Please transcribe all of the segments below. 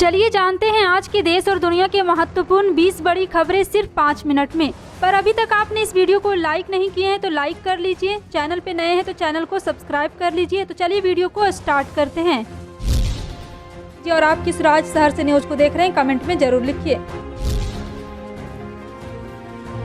चलिए जानते हैं आज के देश और दुनिया के महत्वपूर्ण 20 बड़ी खबरें सिर्फ 5 मिनट में। पर अभी तक आपने इस वीडियो को लाइक नहीं किए हैं तो लाइक कर लीजिए, चैनल पे नए हैं तो चैनल को सब्सक्राइब कर लीजिए। तो चलिए वीडियो को स्टार्ट करते हैं जी। और आप किस राज्य शहर से न्यूज को देख रहे हैं कमेंट में जरूर लिखिए।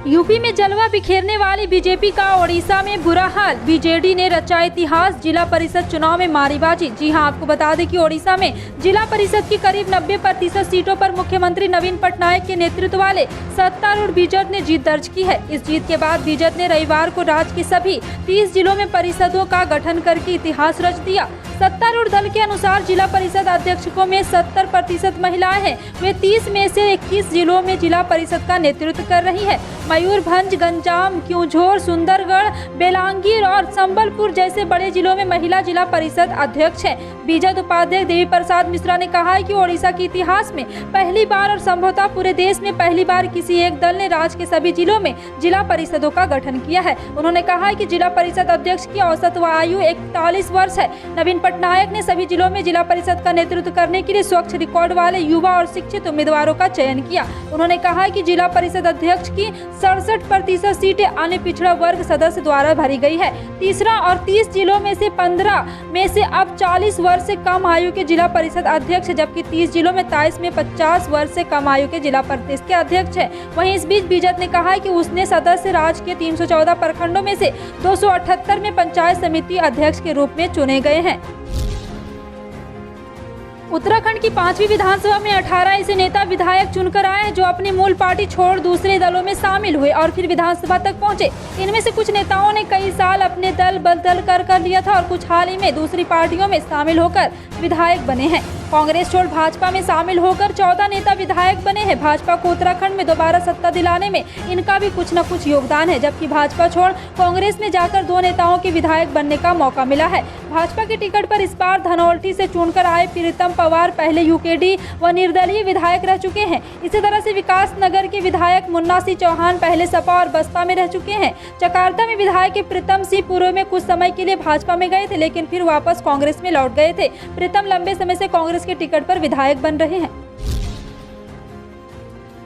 यूपी में जलवा बिखेरने वाली बीजेपी का ओडिशा में बुरा हाल, बीजेडी ने रचा इतिहास, जिला परिषद चुनाव में मारी बाजी। जी हां, आपको बता दें कि ओडिशा में जिला परिषद की करीब 90% सीटों पर मुख्यमंत्री नवीन पटनायक के नेतृत्व वाले सत्तारूढ़ बीजेडी ने जीत दर्ज की है। इस जीत के बाद बीजेडी ने रविवार को राज्य के सभी 30 जिलों में परिषदों का गठन करके इतिहास रच दिया। सत्तारूढ़ दल के अनुसार जिला परिषद अध्यक्षों में 70% महिलाएं हैं। वे 30 में से 21 जिलों में जिला परिषद का नेतृत्व कर रही है। मयूरभंज, गंजाम, क्योंझोर, सुंदरगढ़, बेलांगीर और संबलपुर जैसे बड़े जिलों में महिला जिला परिषद अध्यक्ष हैं। बीजेडी उपाध्यक्ष देवी प्रसाद मिश्रा ने कहा है कि ओडिशा के इतिहास में पहली बार और संभवतः पूरे देश में पहली बार किसी एक दल ने राज्य के सभी जिलों में जिला परिषदों का गठन किया है। उन्होंने कहा है कि जिला परिषद अध्यक्ष की औसत आयु 41 वर्ष है। नवीन पटनायक ने सभी जिलों में जिला परिषद का नेतृत्व करने के लिए स्वच्छ रिकॉर्ड वाले युवा और शिक्षित उम्मीदवारों का चयन किया। उन्होंने कहा है कि जिला परिषद अध्यक्ष की 67% सीटें अन्य पिछड़ा वर्ग सदस्य द्वारा भरी गई है। तीसरा और 30 जिलों में से 15 में से अब 40 वर्ष से कम आयु के जिला परिषद अध्यक्ष, जबकि 30 जिलों में 23 में 50 वर्ष से कम आयु के जिला परिषद के अध्यक्ष है। वहीं इस बीच बीजेडी ने कहा है कि उसने सदस्य राज्य के 314 प्रखंडों में से 278 में पंचायत समिति अध्यक्ष के रूप में चुने गए हैं। उत्तराखंड की 5वीं विधानसभा में 18 ऐसे नेता विधायक चुनकर आए हैं जो अपनी मूल पार्टी छोड़ दूसरे दलों में शामिल हुए और फिर विधानसभा तक पहुंचे। इनमें से कुछ नेताओं ने कई साल अपने दल बदल कर लिया था और कुछ हाल ही में दूसरी पार्टियों में शामिल होकर विधायक बने हैं। कांग्रेस छोड़ भाजपा में शामिल होकर 14 नेता विधायक बने हैं। भाजपा को उत्तराखंड में दोबारा सत्ता दिलाने में इनका भी कुछ न कुछ योगदान है, जबकि भाजपा छोड़ कांग्रेस में जाकर 2 नेताओं के विधायक बनने का मौका मिला है। भाजपा के टिकट पर इस बार धनौल्टी से चुनकर आए प्रीतम पवार पहले यूकेडी व निर्दलीय विधायक रह चुके हैं। इसी तरह से विकास नगर के विधायक मुन्ना सिंह चौहान पहले सपा और बसपा में रह चुके हैं। जकार्ता में विधायक प्रीतम सिंह पूर्व में कुछ समय के लिए भाजपा में गए थे, लेकिन फिर वापस कांग्रेस में लौट गए थे। प्रीतम लंबे समय से कांग्रेस के टिकट पर विधायक बन रहे हैं।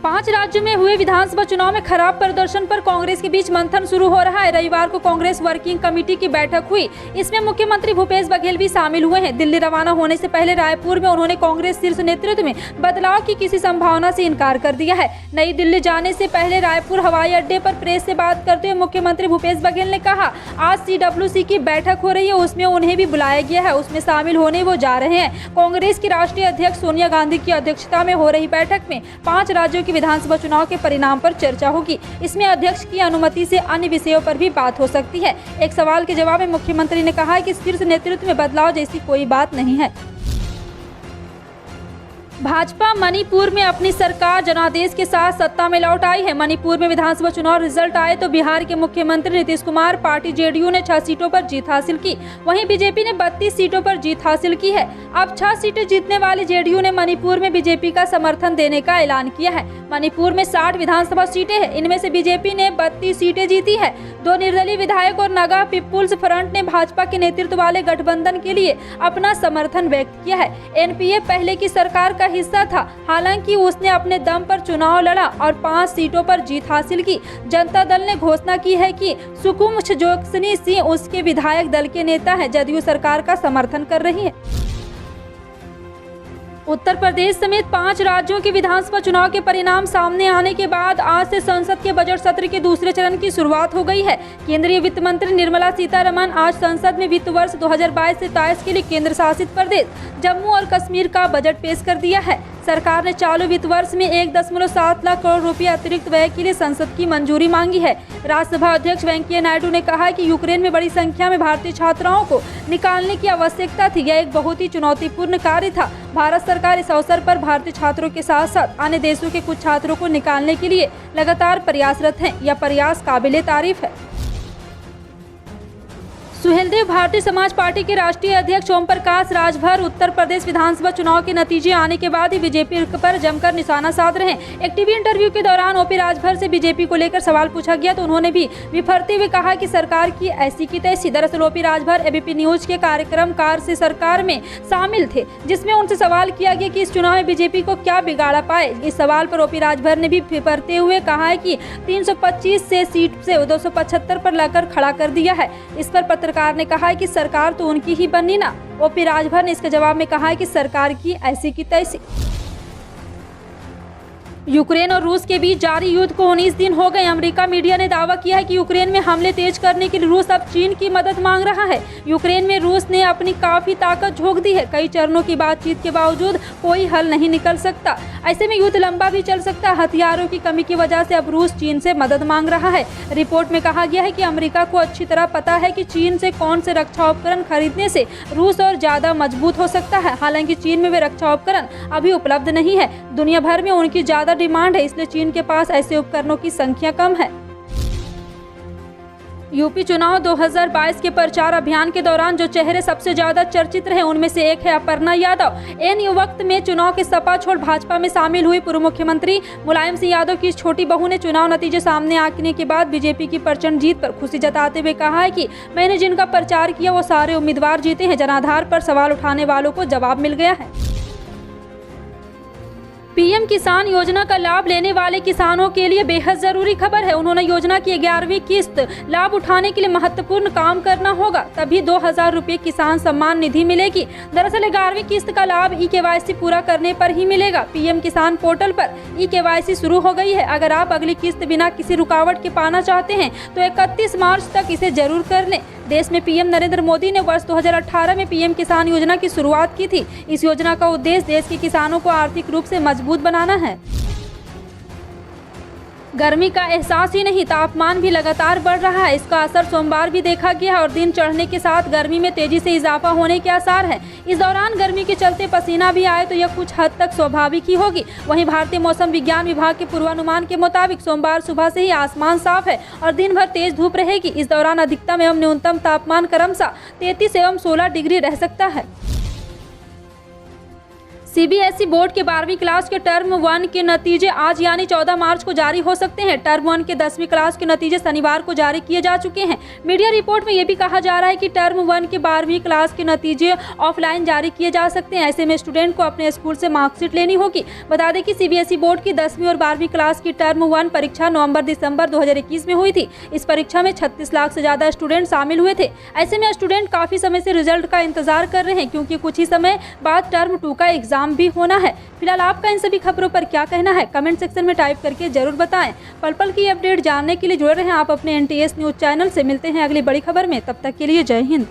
5 राज्यों में हुए विधानसभा चुनाव में खराब प्रदर्शन पर कांग्रेस के बीच मंथन शुरू हो रहा है। रविवार को कांग्रेस वर्किंग कमेटी की बैठक हुई। इसमें मुख्यमंत्री भूपेश बघेल भी शामिल हुए हैं। दिल्ली रवाना होने से पहले रायपुर में उन्होंने कांग्रेस शीर्ष नेतृत्व में बदलाव की किसी संभावना से इनकार कर दिया है। नई दिल्ली जाने से पहले रायपुर हवाई अड्डे पर प्रेस से बात करते हुए मुख्यमंत्री भूपेश बघेल ने कहा, आज CWC की बैठक हो रही है, उसमें उन्हें भी बुलाया गया है, उसमें शामिल होने वो जा रहे हैं। कांग्रेस की राष्ट्रीय अध्यक्ष सोनिया गांधी की अध्यक्षता में हो रही बैठक में 5 राज्यों की विधानसभा चुनाव के परिणाम पर चर्चा होगी। इसमें अध्यक्ष की अनुमति से अन्य विषयों पर भी बात हो सकती है। एक सवाल के जवाब में मुख्यमंत्री ने कहा कि शीर्ष नेतृत्व में बदलाव जैसी कोई बात नहीं है। भाजपा मणिपुर में अपनी सरकार जनादेश के साथ सत्ता में लौट आई है। मणिपुर में विधानसभा चुनाव रिजल्ट आए तो बिहार के मुख्यमंत्री नीतीश कुमार पार्टी जेडीयू ने 6 सीटों पर जीत हासिल की। वहीं बीजेपी ने 32 सीटों पर जीत हासिल की है। अब 6 सीटें जीतने वाली जेडीयू ने मणिपुर में बीजेपी का समर्थन देने का ऐलान किया है। मणिपुर में 60 विधानसभा सीटें हैं। इनमें से बीजेपी ने 32 सीटें जीती है। 2 निर्दलीय विधायक और नागा पीपुल्स फ्रंट ने भाजपा के नेतृत्व वाले गठबंधन के लिए अपना समर्थन व्यक्त किया है। एनपीए पहले की सरकार का हिस्सा था, हालांकि उसने अपने दम पर चुनाव लड़ा और 5 सीटों पर जीत हासिल की। जनता दल ने घोषणा की है कि सुकुम जोगसनी सिंह उसके विधायक दल के नेता हैं। जदयू सरकार का समर्थन कर रही है। उत्तर प्रदेश समेत 5 राज्यों के विधानसभा चुनाव के परिणाम सामने आने के बाद आज से संसद के बजट सत्र के दूसरे चरण की शुरुआत हो गई है। केंद्रीय वित्त मंत्री निर्मला सीतारमण आज संसद में वित्त वर्ष 2022 से 23 के लिए केंद्र शासित प्रदेश जम्मू और कश्मीर का बजट पेश कर दिया है। सरकार ने चालू वित्त वर्ष में 1.7 लाख करोड़ रुपए अतिरिक्त व्यय के लिए संसद की मंजूरी मांगी है। राज्यसभा अध्यक्ष वेंकैया नायडू ने कहा कि यूक्रेन में बड़ी संख्या में भारतीय छात्राओं को निकालने की आवश्यकता थी। यह एक बहुत ही चुनौतीपूर्ण कार्य था। भारत सरकार इस अवसर पर भारतीय छात्रों के साथ साथ अन्य देशों के कुछ छात्रों को निकालने के लिए लगातार प्रयासरत है। यह प्रयास काबिले तारीफ है। सुहेलदेव भारतीय समाज पार्टी के राष्ट्रीय अध्यक्ष ओम प्रकाश राजभर उत्तर प्रदेश विधानसभा चुनाव के नतीजे आने के बाद ही बीजेपी पर जमकर निशाना साध रहे हैं। एक टीवी इंटरव्यू के दौरान ओपी राजभर से बीजेपी को लेकर सवाल पूछा गया तो उन्होंने भी विफरते हुए कहा कि सरकार की ऐसी की तैसी। दरअसल ओपी राजभर एबीपी न्यूज के कार्यक्रम कार से सरकार में शामिल थे, जिसमें उनसे सवाल किया गया कि इस चुनाव में बीजेपी को क्या बिगाड़ा पाए। इस सवाल पर ओपी राजभर ने भी विफरते हुए कहा है कि 325 से सीट से 275 पर लाकर खड़ा कर दिया है। इस पर पत्रकार ने कहा है कि सरकार तो उनकी ही बननी ना। ओपी राजभर ने इसके जवाब में कहा है कि सरकार की ऐसी की तैसी। यूक्रेन और रूस के बीच जारी युद्ध को 19 दिन हो गए। अमेरिका मीडिया ने दावा किया है कि यूक्रेन में हमले तेज करने के लिए रूस अब चीन की मदद मांग रहा है। यूक्रेन में रूस ने अपनी काफी ताकत झोंक दी है। कई चरणों की बातचीत के बावजूद कोई हल नहीं निकल सकता। ऐसे में युद्ध लंबा भी चल सकता है। हथियारों की कमी की वजह से अब रूस चीन से मदद मांग रहा है। रिपोर्ट में कहा गया है कि अमेरिका को अच्छी तरह पता है कि चीन से कौन से रक्षा उपकरण खरीदने से रूस और ज्यादा मजबूत हो सकता है। हालांकि चीन में वे रक्षा उपकरण अभी उपलब्ध नहीं है। दुनिया भर में उनकी ज्यादा डिमांड है, इसलिए चीन के पास ऐसे उपकरणों की संख्या कम है। यूपी चुनाव 2022 के प्रचार अभियान के दौरान जो चेहरे सबसे ज्यादा चर्चित रहे उनमें से एक है अपर्णा यादव। इन वक्त में चुनाव के सपा छोड़ भाजपा में शामिल हुई पूर्व मुख्यमंत्री मुलायम सिंह यादव की छोटी बहू ने चुनाव नतीजे सामने आने के बाद बीजेपी की प्रचंड जीत पर खुशी जताते हुए कहा है कि मैंने जिनका प्रचार किया वो सारे उम्मीदवार जीते हैं। जनाधार पर सवाल उठाने वालों को जवाब मिल गया है। पीएम किसान योजना का लाभ लेने वाले किसानों के लिए बेहद जरूरी खबर है। उन्होंने योजना की 11वीं किस्त लाभ उठाने के लिए महत्वपूर्ण काम करना होगा, तभी 2000 रुपये किसान सम्मान निधि मिलेगी। दरअसल 11वीं किस्त का लाभ ई-केवाईसी पूरा करने पर ही मिलेगा। पीएम किसान पोर्टल पर ई-केवाईसी शुरू हो गई है। अगर आप अगली किस्त बिना किसी रुकावट के पाना चाहते हैं तो 31 मार्च तक इसे जरूर कर लें। देश में पीएम नरेंद्र मोदी ने वर्ष 2018 में पीएम किसान योजना की शुरुआत की थी। इस योजना का उद्देश्य देश के किसानों को आर्थिक रूप से मजबूत बनाना है। गर्मी का एहसास ही नहीं, तापमान भी लगातार बढ़ रहा है। इसका असर सोमवार भी देखा गया और दिन चढ़ने के साथ गर्मी में तेजी से इजाफा होने के आसार है। इस दौरान गर्मी के चलते पसीना भी आए तो यह कुछ हद तक स्वाभाविक ही होगी। वहीं भारतीय मौसम विज्ञान विभाग के पूर्वानुमान के मुताबिक सोमवार सुबह से ही आसमान साफ है और दिन भर तेज धूप रहेगी। इस दौरान अधिकतम एवं न्यूनतम तापमान क्रमशः 33 एवं 16 डिग्री रह सकता है। सीबीएसई बोर्ड के 12वीं क्लास के टर्म 1 के नतीजे आज यानी 14 मार्च को जारी हो सकते हैं। टर्म 1 के 10वीं क्लास के नतीजे शनिवार को जारी किए जा चुके हैं। मीडिया रिपोर्ट में यह भी कहा जा रहा है कि टर्म 1 के 12वीं क्लास के नतीजे ऑफलाइन जारी किए जा सकते हैं। ऐसे में स्टूडेंट को अपने स्कूल से मार्कशीट लेनी होगी। बता दें कि सीबीएसई बोर्ड की 10वीं और 12वीं क्लास की टर्म 1 परीक्षा नवंबर-दिसंबर 2021 में हुई थी। इस परीक्षा में 36 लाख से ज्यादा स्टूडेंट शामिल हुए थे। ऐसे में स्टूडेंट काफी समय से रिजल्ट का इंतजार कर रहे हैं, क्योंकि कुछ ही समय बाद टर्म 2 का एग्जाम भी होना है। फिलहाल आपका इन सभी खबरों पर क्या कहना है, कमेंट सेक्शन में टाइप करके जरूर बताएं। पल पल की अपडेट जानने के लिए जुड़े रहें आप अपने NTS न्यूज चैनल से। मिलते हैं अगली बड़ी खबर में, तब तक के लिए जय हिंद।